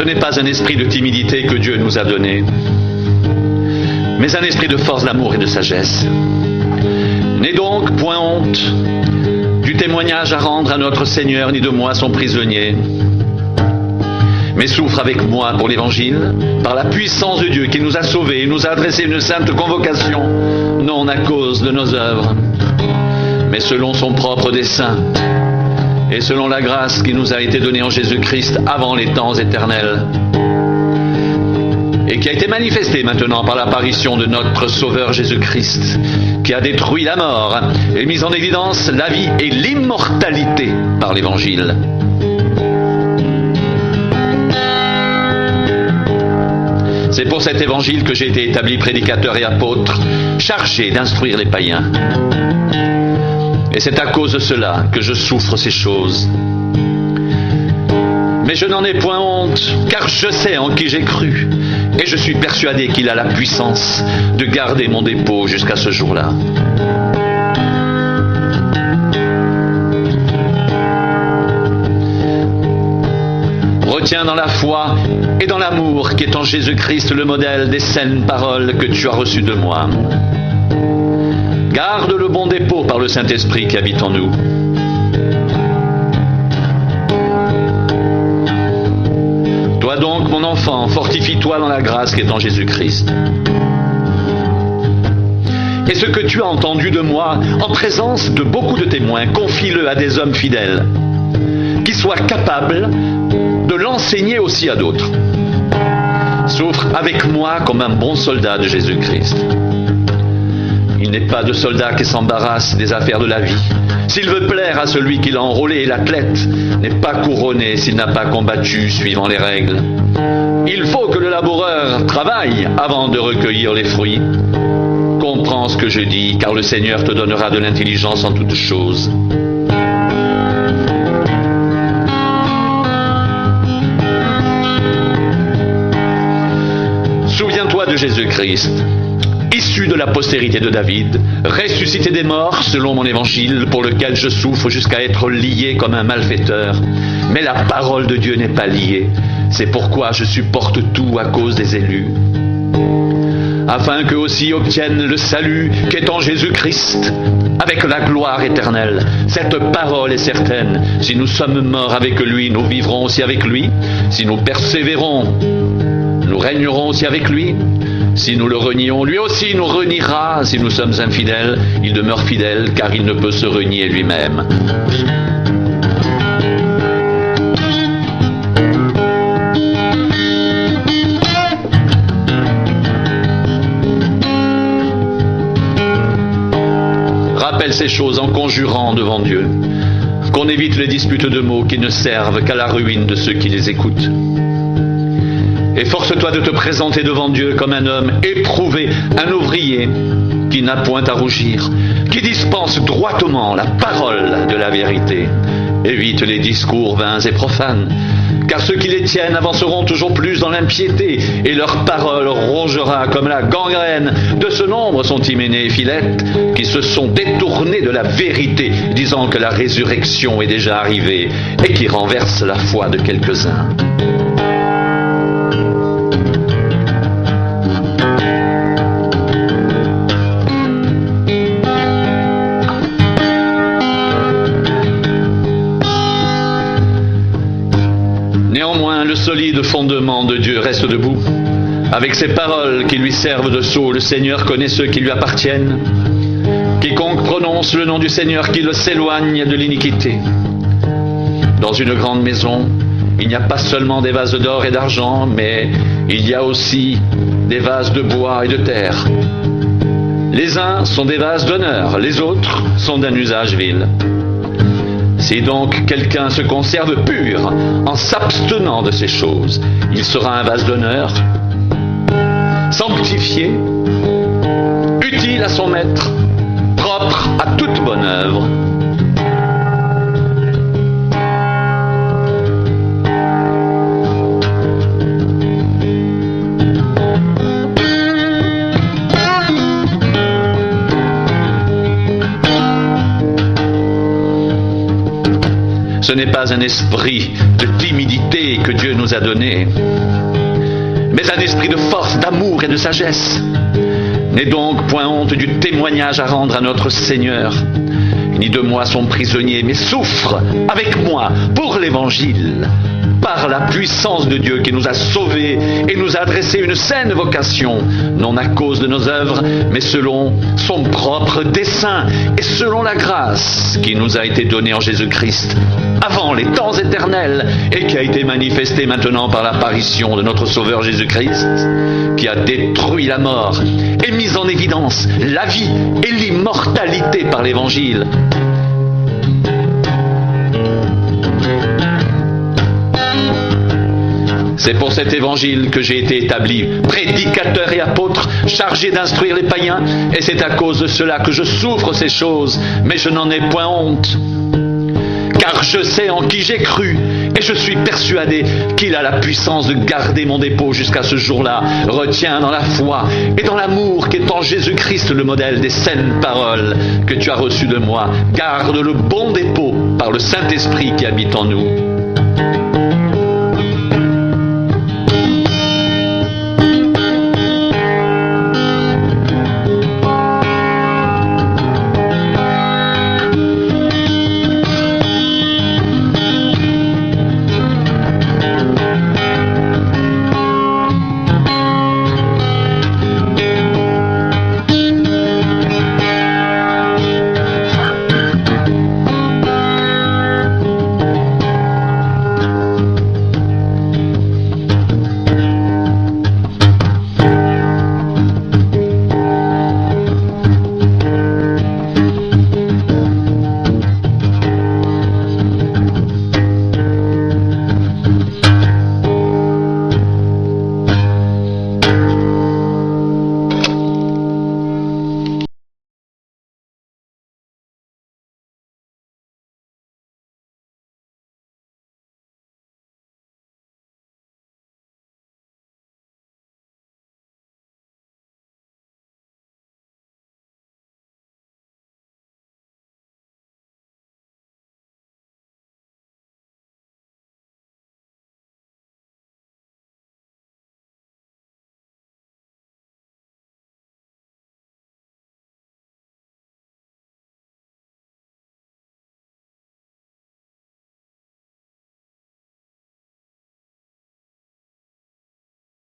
Ce n'est pas un esprit de timidité que Dieu nous a donné, mais un esprit de force, d'amour et de sagesse. N'aie donc point honte du témoignage à rendre à notre Seigneur, ni de moi son prisonnier, mais souffre avec moi pour l'Évangile, par la puissance de Dieu qui nous a sauvés et nous a adressé une sainte convocation, non à cause de nos œuvres, mais selon son propre dessein, et selon la grâce qui nous a été donnée en Jésus-Christ avant les temps éternels, et qui a été manifestée maintenant par l'apparition de notre Sauveur Jésus-Christ, qui a détruit la mort et mis en évidence la vie et l'immortalité par l'Évangile. C'est pour cet Évangile que j'ai été établi prédicateur et apôtre, chargé d'instruire les païens. Et c'est à cause de cela que je souffre ces choses. Mais je n'en ai point honte, car je sais en qui j'ai cru, et je suis persuadé qu'il a la puissance de garder mon dépôt jusqu'à ce jour-là. Retiens dans la foi et dans l'amour qui est en Jésus-Christ le modèle des saines paroles que tu as reçues de moi. Garde le bon dépôt par le Saint-Esprit qui habite en nous. Toi donc, mon enfant, fortifie-toi dans la grâce qui est en Jésus-Christ. Et ce que tu as entendu de moi, en présence de beaucoup de témoins, confie-le à des hommes fidèles, qui soient capables de l'enseigner aussi à d'autres. Souffre avec moi comme un bon soldat de Jésus-Christ. Il n'est pas de soldat qui s'embarrasse des affaires de la vie. S'il veut plaire à celui qui l'a enrôlé, l'athlète n'est pas couronné s'il n'a pas combattu suivant les règles. Il faut que le laboureur travaille avant de recueillir les fruits. Comprends ce que je dis, car le Seigneur te donnera de l'intelligence en toutes choses. Souviens-toi de Jésus-Christ, issu de la postérité de David, ressuscité des morts selon mon évangile, pour lequel je souffre jusqu'à être lié comme un malfaiteur. Mais la parole de Dieu n'est pas liée. C'est pourquoi je supporte tout à cause des élus, afin qu'eux aussi obtiennent le salut qu'est en Jésus-Christ, avec la gloire éternelle. Cette parole est certaine. Si nous sommes morts avec lui, nous vivrons aussi avec lui. Si nous persévérons, nous régnerons aussi avec lui. Si nous le renions, lui aussi nous reniera. Si nous sommes infidèles, il demeure fidèle, car il ne peut se renier lui-même. Rappelle ces choses en conjurant devant Dieu, qu'on évite les disputes de mots qui ne servent qu'à la ruine de ceux qui les écoutent. Efforce-toi de te présenter devant Dieu comme un homme éprouvé, un ouvrier qui n'a point à rougir, qui dispense droitement la parole de la vérité. Évite les discours vains et profanes, car ceux qui les tiennent avanceront toujours plus dans l'impiété, et leur parole rongera comme la gangrène. De ce nombre sont Hyménée et Philette, qui se sont détournés de la vérité, disant que la résurrection est déjà arrivée, et qui renversent la foi de quelques-uns. Néanmoins, le solide fondement de Dieu reste debout. Avec ses paroles qui lui servent de sceau, le Seigneur connaît ceux qui lui appartiennent. Quiconque prononce le nom du Seigneur, qu'il s'éloigne de l'iniquité. Dans une grande maison, il n'y a pas seulement des vases d'or et d'argent, mais il y a aussi des vases de bois et de terre. Les uns sont des vases d'honneur, les autres sont d'un usage vil. Si donc quelqu'un se conserve pur en s'abstenant de ces choses, il sera un vase d'honneur, sanctifié, utile à son maître, propre à toute bonne œuvre. Ce Ce n'est pas un esprit de timidité que Dieu nous a donné, mais un esprit de force, d'amour et de sagesse. N'aie donc point honte du témoignage à rendre à notre Seigneur, ni de moi son prisonnier, mais souffre avec moi pour l'Évangile, par la puissance de Dieu qui nous a sauvés et nous a adressé une saine vocation, non à cause de nos œuvres, mais selon son propre dessein et selon la grâce qui nous a été donnée en Jésus-Christ, avant les temps éternels, et qui a été manifestée maintenant par l'apparition de notre Sauveur Jésus-Christ, qui a détruit la mort et mis en évidence la vie et l'immortalité par l'Évangile. C'est pour cet évangile que j'ai été établi, prédicateur et apôtre, chargé d'instruire les païens, et c'est à cause de cela que je souffre ces choses, mais je n'en ai point honte. Car je sais en qui j'ai cru, et je suis persuadé qu'il a la puissance de garder mon dépôt jusqu'à ce jour-là. Retiens dans la foi et dans l'amour qu'est en Jésus-Christ le modèle des saines paroles que tu as reçues de moi. Garde le bon dépôt par le Saint-Esprit qui habite en nous.